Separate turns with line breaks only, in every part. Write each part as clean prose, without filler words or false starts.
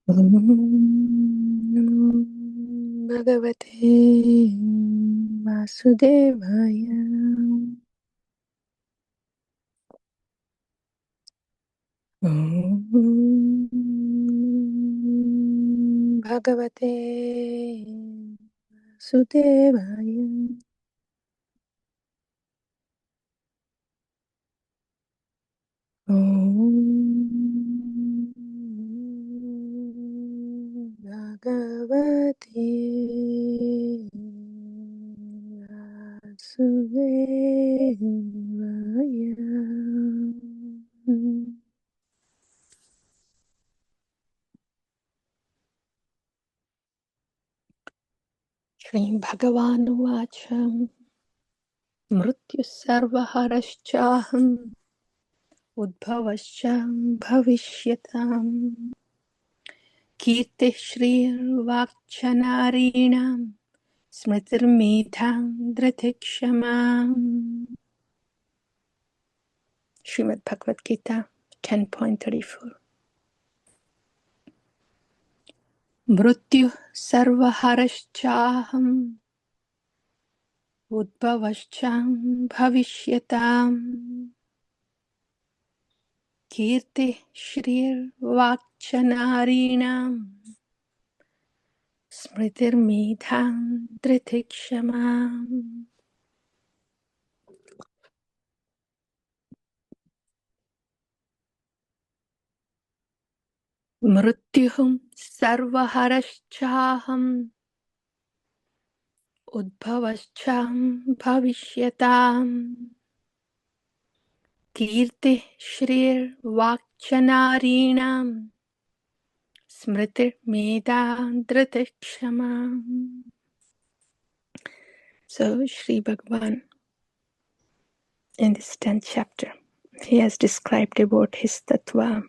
Om Namo Bhagavate Vasudevaya. Om Bhagavate Vasudevaya. Om Bhagavate Vasudevaya. Shri Bhagavan Uvacha mṛtyuḥ sarva-haraś udbhavaś bhaviṣyatām kīrtiḥ śrīr nārīṇāṁ smṛtir medhā dhṛtiḥ kṣamā. Srimad Bhagavad-gītā 10.34. Mṛtyuḥ sarva-haraś udbhavaś bhaviṣyatām kīrtiḥ śrīr nārīṇāṁ smṛtir medhā dhṛtiḥ kṣamā. मृत्युः सर्वहरश्चाहम् उद्भवश्च भविष्यताम् कीर्तिः श्रीर्वाक्च नारीणाम् smṛtir medhā dhṛtiḥ kṣamā. So Sri Bhagavan, in this 10th chapter, he has described about his tattva,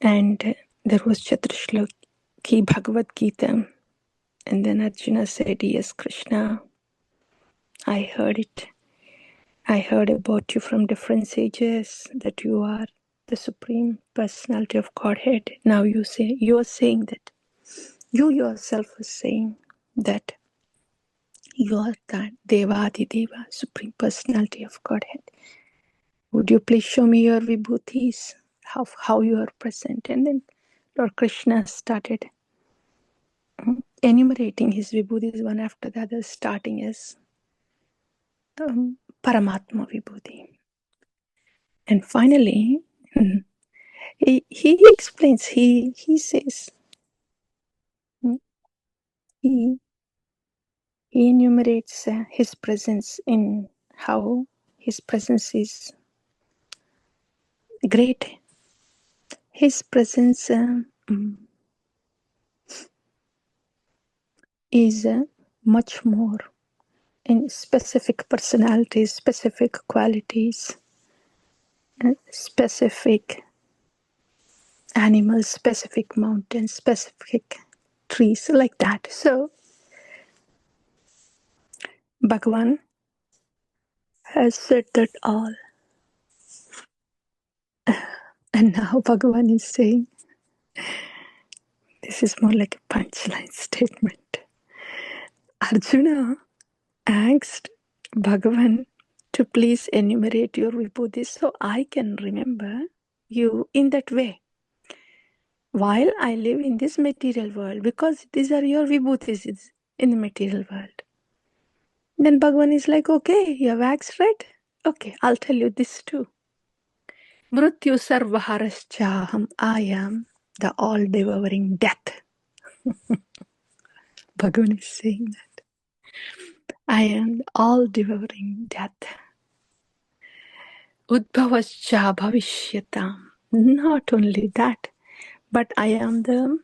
and there was Chaturshloki Bhagavad-gītā, and then Arjuna said, yes, Krishna, I heard it. I heard about you from different sages, that you are the Supreme Personality of Godhead. Now you are saying that you yourself are saying that you are the Devadideva, Supreme Personality of Godhead. Would you please show me your vibhutis, how you are present? And then Lord Krishna started enumerating his vibhutis one after the other, starting as Paramatma vibhuti. And finally, he explains, he says, he enumerates his presence in how his presence is great. His presence is much more in specific personalities, specific qualities, specific animals, specific mountains, specific trees, like that. So Bhagavan has said that all. And now Bhagavan is saying, this is more like a punchline statement. Arjuna asked Bhagavan to please enumerate your vibhutis so I can remember you in that way while I live in this material world, because these are your vibhutis in the material world. Then Bhagavan is like, okay, you have asked, right? Okay, I'll tell you this too. Mṛtyuḥ sarva-haraś, I am the all-devouring death. Bhagavan is saying that. I am the all-devouring death. Udbhavaś bhaviṣyatām. Not only that, but I am the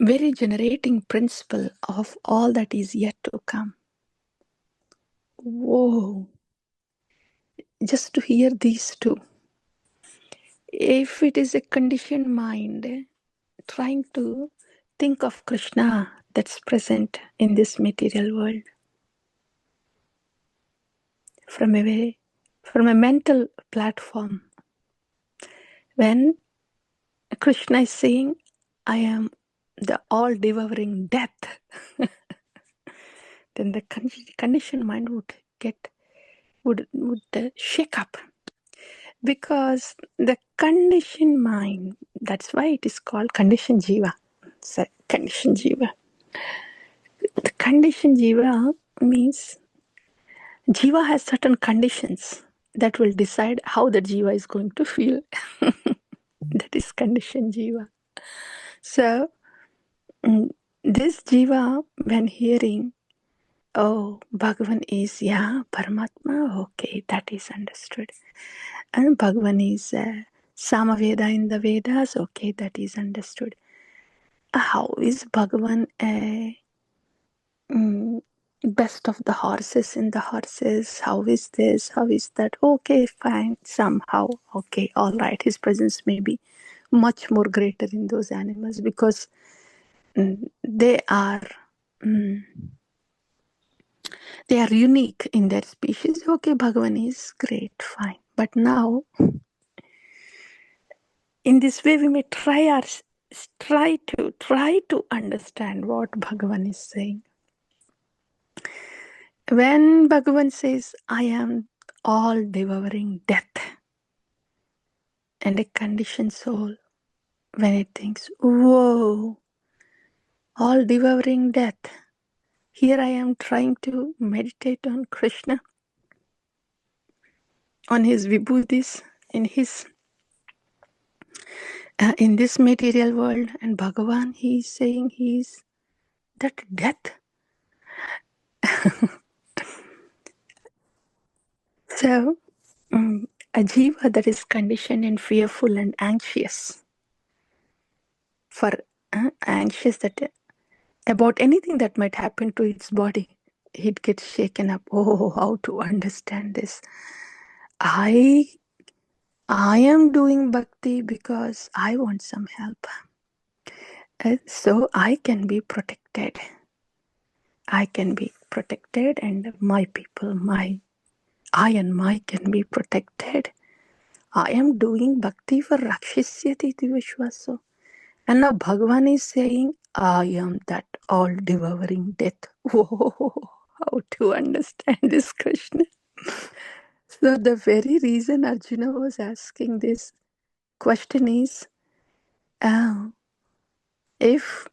very generating principle of all that is yet to come. Whoa! Just to hear these two. If it is a conditioned mind trying to think of Krishna that's present in this material world, from a mental platform, When Krishna is saying, I am the all-devouring death, then the conditioned mind would shake up. Because the conditioned mind, that's why it is called conditioned jiva. So, conditioned jiva. The conditioned jiva means jiva has certain conditions that will decide how the jiva is going to feel. That is conditioned jiva. So, this jiva, when hearing, oh, Bhagavan is, Paramatma, okay, that is understood. And Bhagavan is Samaveda in the Vedas, okay, that is understood. How is Bhagavan best of the horses in the horses? How is this? How is that? Okay, fine, somehow, okay, all right. His presence may be much more greater in those animals because they are unique in their species. Okay, Bhagavan is great, fine. But now, in this way, we may try to understand what Bhagavan is saying. When Bhagavan says, I am all-devouring death, and a conditioned soul, when it thinks, whoa, all-devouring death, here I am trying to meditate on Krishna, on his vibhutis, in this material world, and Bhagavan, he is saying he is that death. So, a jiva that is conditioned and fearful and anxious, anxious that about anything that might happen to its body, it gets shaken up. Oh, how to understand this? I am doing bhakti because I want some help. So I can be protected. And my people, I and my can be protected. I am doing bhakti for rakshasyati iti vishwaso. And now Bhagavan is saying, I am that all-devouring death. Whoa, how to understand this, Krishna? So the very reason Arjuna was asking this question is, if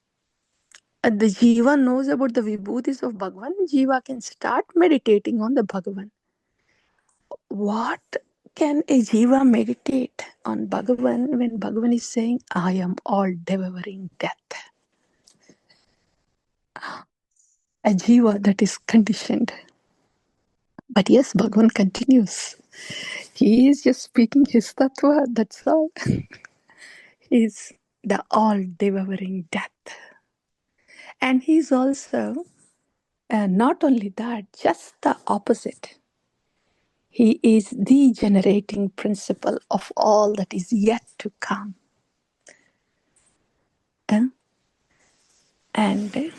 the jiva knows about the vibhutis of Bhagavan, jiva can start meditating on the Bhagavan. What can a jiva meditate on Bhagavan when Bhagavan is saying, I am all-devouring death? A jiva that is conditioned. But yes, Bhagavan continues. He is just speaking his tattva, that's all. He is the all-devouring death. And he is also, not only that, just the opposite. He is the generating principle of all that is yet to come. And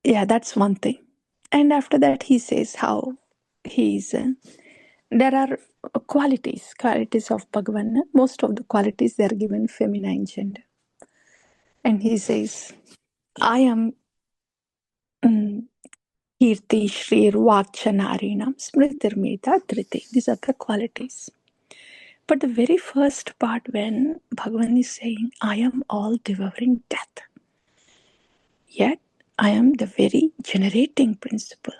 that's one thing. And after that, he says how he's. There are qualities of Bhagavan. Most of the qualities, they are given feminine gender. And he says, I am kīrtiḥ, śrīr, nārīṇāṁ, smṛtir, medhā, dhṛtiḥ. These are the qualities. But the very first part, when Bhagavan is saying, I am all-devouring death, yet I am the very generating principle.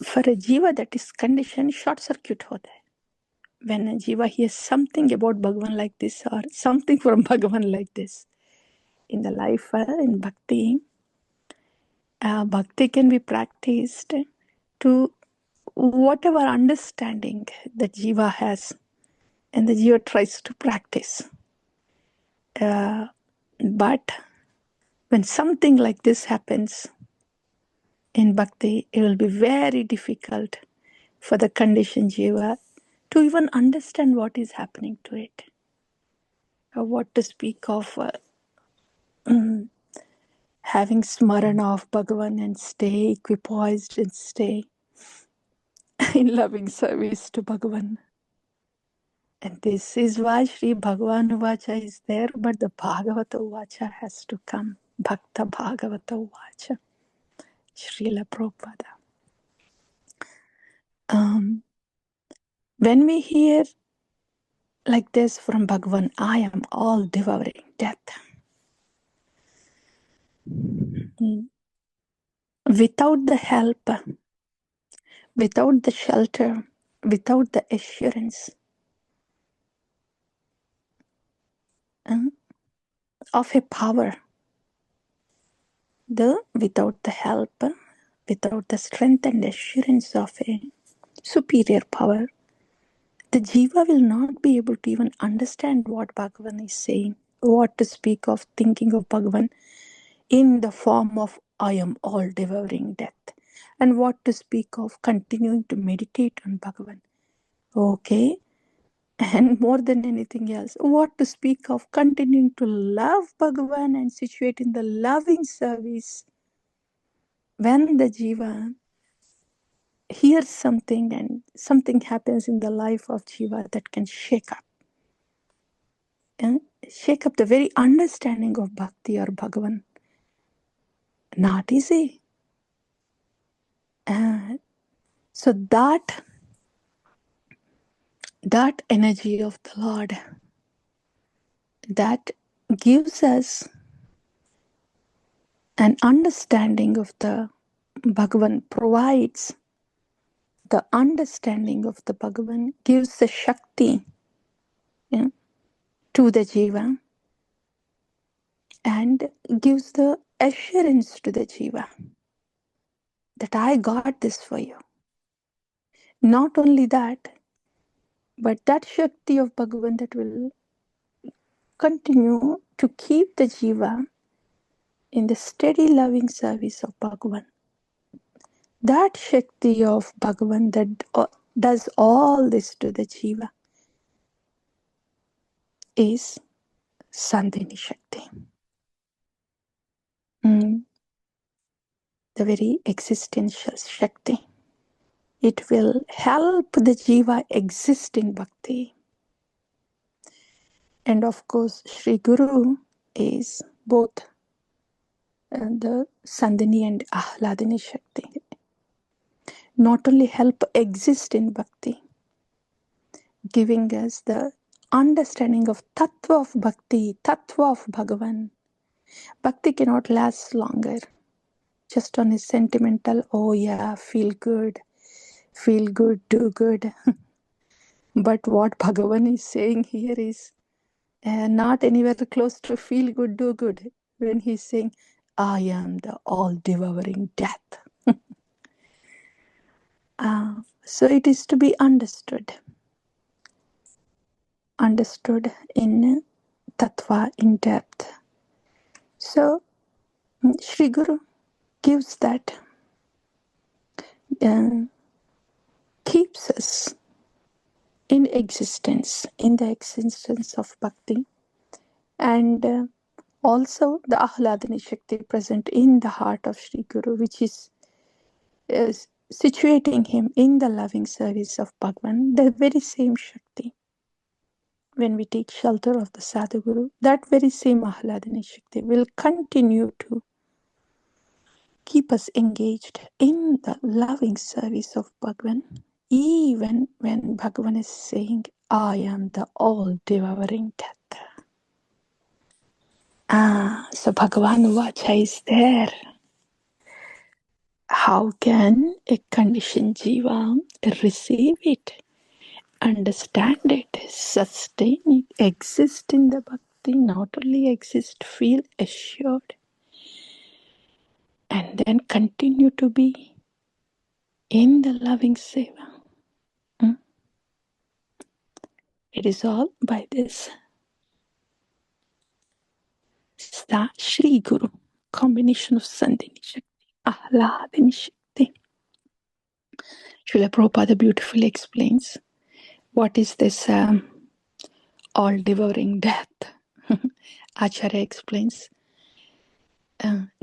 For a jiva that is conditioned, short circuit hota hai. When a jiva hears something about Bhagavan like this or something from Bhagavan like this, in the life, in bhakti, bhakti can be practiced to whatever understanding the jiva has, and the jiva tries to practice. But when something like this happens in bhakti, it will be very difficult for the conditioned jiva to even understand what is happening to it. Or what to speak of having smarana of Bhagavan and stay equipoised and stay in loving service to Bhagavan. And this is why Sri Bhagavan Uvacha is there, but the Bhagavata Uvacha has to come. Bhakta Bhagavata Uvacha. Śrīla Prabhupāda. When we hear like this from Bhagavan, I am all devouring death. Without the help, without the shelter, without the assurance of a power, without the help, without the strength and assurance of a superior power, the jiva will not be able to even understand what Bhagavan is saying, what to speak of thinking of Bhagavan in the form of I am all devouring death, and what to speak of continuing to meditate on Bhagavan. Okay, and more than anything else, what to speak of continuing to love Bhagavan and situate in the loving service. When the jiva hears something and something happens in the life of jiva that can shake up the very understanding of bhakti or Bhagavan. Not easy. So that energy of the Lord, that gives us an understanding of the Bhagavan, provides the understanding of the Bhagavan, gives the Shakti to the jiva, and gives the assurance to the jiva that I got this for you. Not only that, but that Shakti of Bhagavan that will continue to keep the jiva in the steady loving service of Bhagavan. That Shakti of Bhagavan that does all this to the jiva is Sandhini Shakti. The very existential Shakti. It will help the jiva exist in bhakti. And of course, Sri Guru is both the Sandhini and Ahladini Shakti. Not only help exist in bhakti, giving us the understanding of Tattva of Bhakti, Tattva of Bhagavan. Bhakti cannot last longer just on a sentimental, oh yeah, feel good, do good. But what Bhagavan is saying here is not anywhere close to feel good, do good. When he's saying, I am the all-devouring death. So it is to be understood in Tattva, in depth. So Sri Guru gives that, keeps us in the existence of bhakti, and also the Ahladini Shakti present in the heart of Sri Guru, which is situating him in the loving service of Bhagavan, the very same Shakti. When we take shelter of the Sadhguru, that very same Ahladini Shakti will continue to keep us engaged in the loving service of Bhagavan, even when Bhagavan is saying, I am the all-devouring death. So Bhagavan Uvacha is there. How can a conditioned jiva receive it, understand it, sustain it, exist in the bhakti, not only exist, feel assured, and then continue to be in the loving seva? It is all by this Sri Guru, combination of Sandhini Shakti, Ahladini Shakti. Śrīla Prabhupāda beautifully explains what is this all-devouring death. Acharya explains,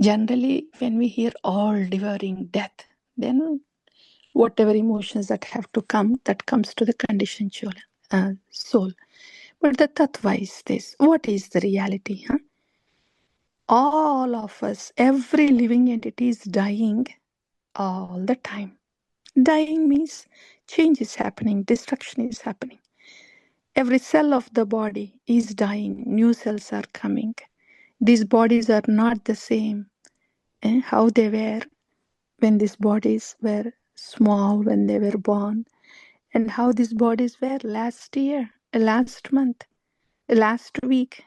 generally when we hear all-devouring death, then whatever emotions that have to come, that comes to the conditioned soul. But the tattva is this. What is the reality? Huh? All of us, every living entity is dying all the time. Dying means change is happening, destruction is happening. Every cell of the body is dying, new cells are coming. These bodies are not the same how they were when these bodies were small, when they were born, and how these bodies were last year, last month, last week,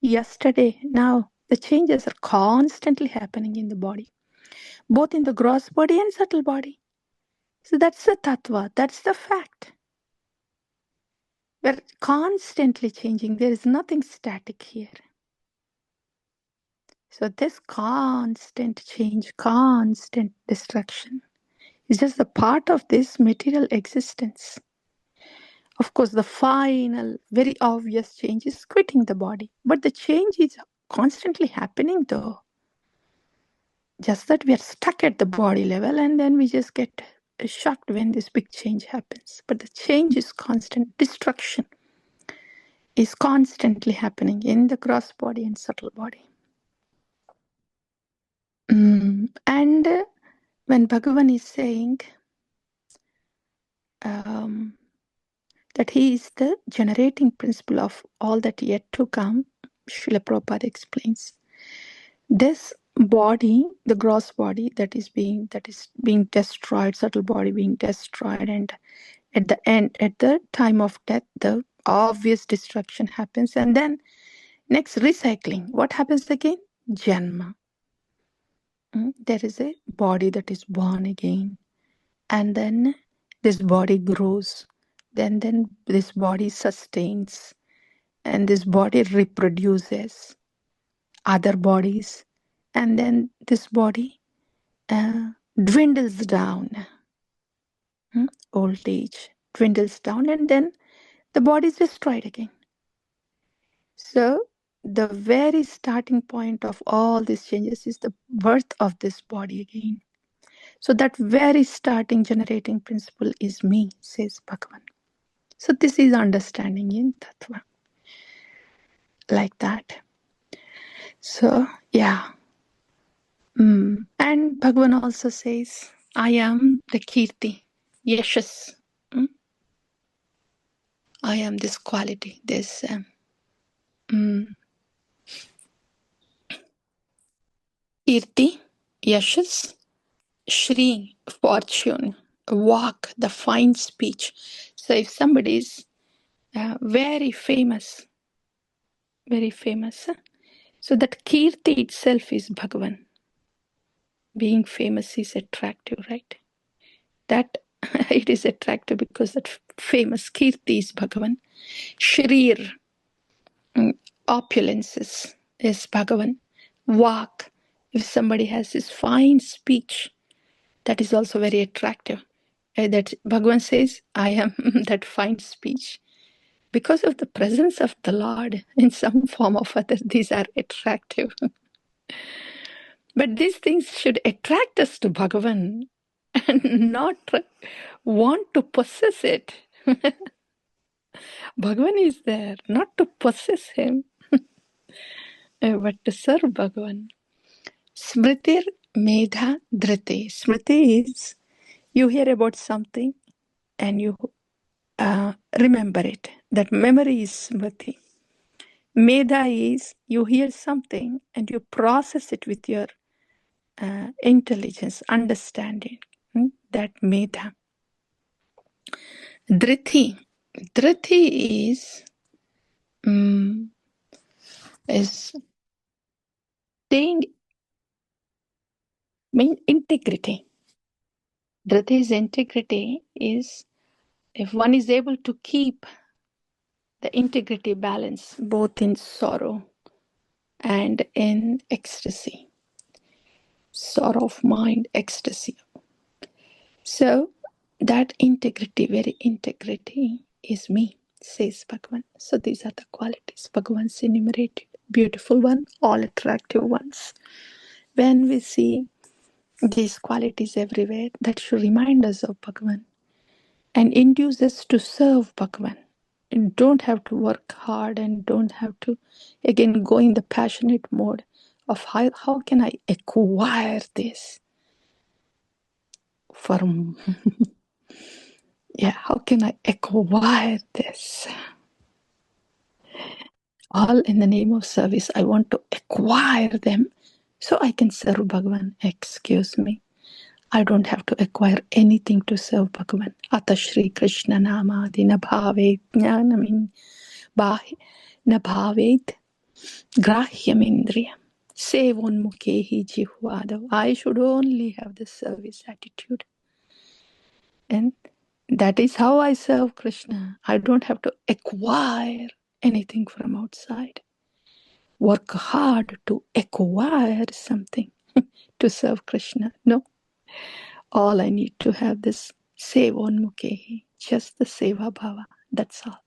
yesterday. Now, the changes are constantly happening in the body, both in the gross body and subtle body. So that's the tattva, that's the fact. We're constantly changing. There is nothing static here. So this constant change, constant destruction is just a part of this material existence. Of course, the final, very obvious change is quitting the body. But the change is constantly happening though. Just that we are stuck at the body level and then we just get shocked when this big change happens. But the change is constant. Destruction is constantly happening in the gross body and subtle body. And when Bhagavan is saying that he is the generating principle of all that yet to come, Śrīla Prabhupāda explains, this body, the gross body that is being destroyed, subtle body being destroyed, and at the end, at the time of death, the obvious destruction happens, and then next recycling. What happens again? Janma. There is a body that is born again, and then this body grows. Then this body sustains, and this body reproduces other bodies, and then this body dwindles down. Old age dwindles down, and then the body is destroyed again. So the very starting point of all these changes is the birth of this body again. So that very starting generating principle is me, says Bhagavan. So this is understanding in Tattva. Like that. So, yeah. And Bhagavan also says, I am the kīrtiḥ, yashas. I am this quality, this kīrtiḥ, yashas, śrī, fortune, walk, the fine speech. So if somebody is very famous, so that kīrtiḥ itself is Bhagavan. Being famous is attractive, right? That it is attractive because that famous kīrtiḥ is Bhagavan. Śrīr, opulences is Bhagavan. Walk, if somebody has this fine speech, that is also very attractive. That Bhagavan says, I am that fine speech. Because of the presence of the Lord in some form or other, these are attractive. But these things should attract us to Bhagavan and not want to possess it. Bhagavan is there, not to possess him, but to serve Bhagavan. Smṛtir, medhā, dhṛtiḥ. Smṛtir is, you hear about something and you remember it. That memory is smṛtir. Medhā is, you hear something and you process it with your intelligence, understanding. That medhā. Dhṛtiḥ. Dhṛtiḥ is staying, integrity. Dhṛtiḥ's integrity is if one is able to keep the integrity balance both in sorrow and in ecstasy. Sorrow of mind, ecstasy. So that integrity, very integrity is me, says Bhagavan. So these are the qualities Bhagavan's enumerated. Beautiful one, all attractive ones. When we see these qualities everywhere that should remind us of Bhagavan and induce us to serve Bhagavan. You don't have to work hard and don't have to, again, go in the passionate mode of how can I acquire this from, how can I acquire this? All in the name of service. I want to acquire them so I can serve Bhagavan. Excuse me. I don't have to acquire anything to serve Bhagavan. Ata Śrī Kṛṣṇa namādi na bhāvet jnānam na bhavet grahyam indriyam. Sevonmukhehi jihvādav. I should only have the service attitude. And that is how I serve Krishna. I don't have to acquire anything from outside. Work hard to acquire something to serve Krishna. No. All I need to have this sevonmukhehi, just the seva bhava. That's all.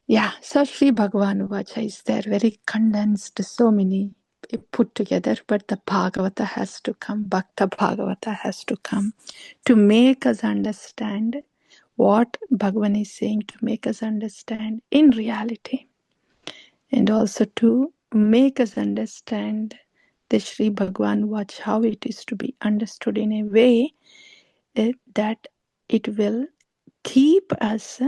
Yeah, so Sri Bhagavan Vacha is there, very condensed, so many put together, but the Bhagavata has to come, Bhakta Bhagavata has to come to make us understand what Bhagavan is saying, to make us understand in reality, and also to make us understand the Sri Bhagavan Vacha, how it is to be understood in a way that it will keep us,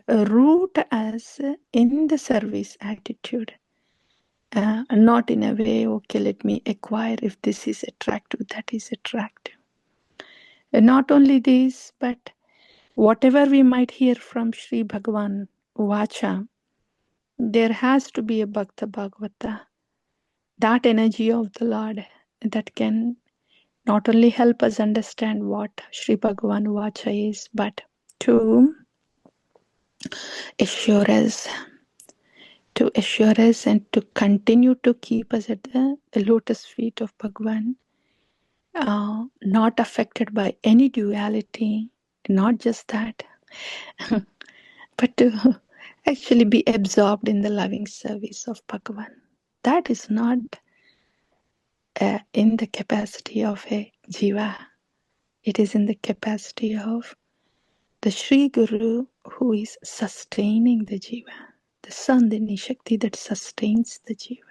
root us in the service attitude. Not in a way, okay, let me acquire if this is attractive, that is attractive. Not only this, but whatever we might hear from Sri Bhagavan Vacha, there has to be a Bhakta Bhagavata, that energy of the Lord that can not only help us understand what Sri Bhagavan Vacha is, but to assure us and to continue to keep us at the lotus feet of Bhagavan, not affected by any duality, not just that, but to actually be absorbed in the loving service of Bhagavan. That is not in the capacity of a jiva. It is in the capacity of the Sri Guru who is sustaining the jiva, the Sandhini Shakti that sustains the jiva.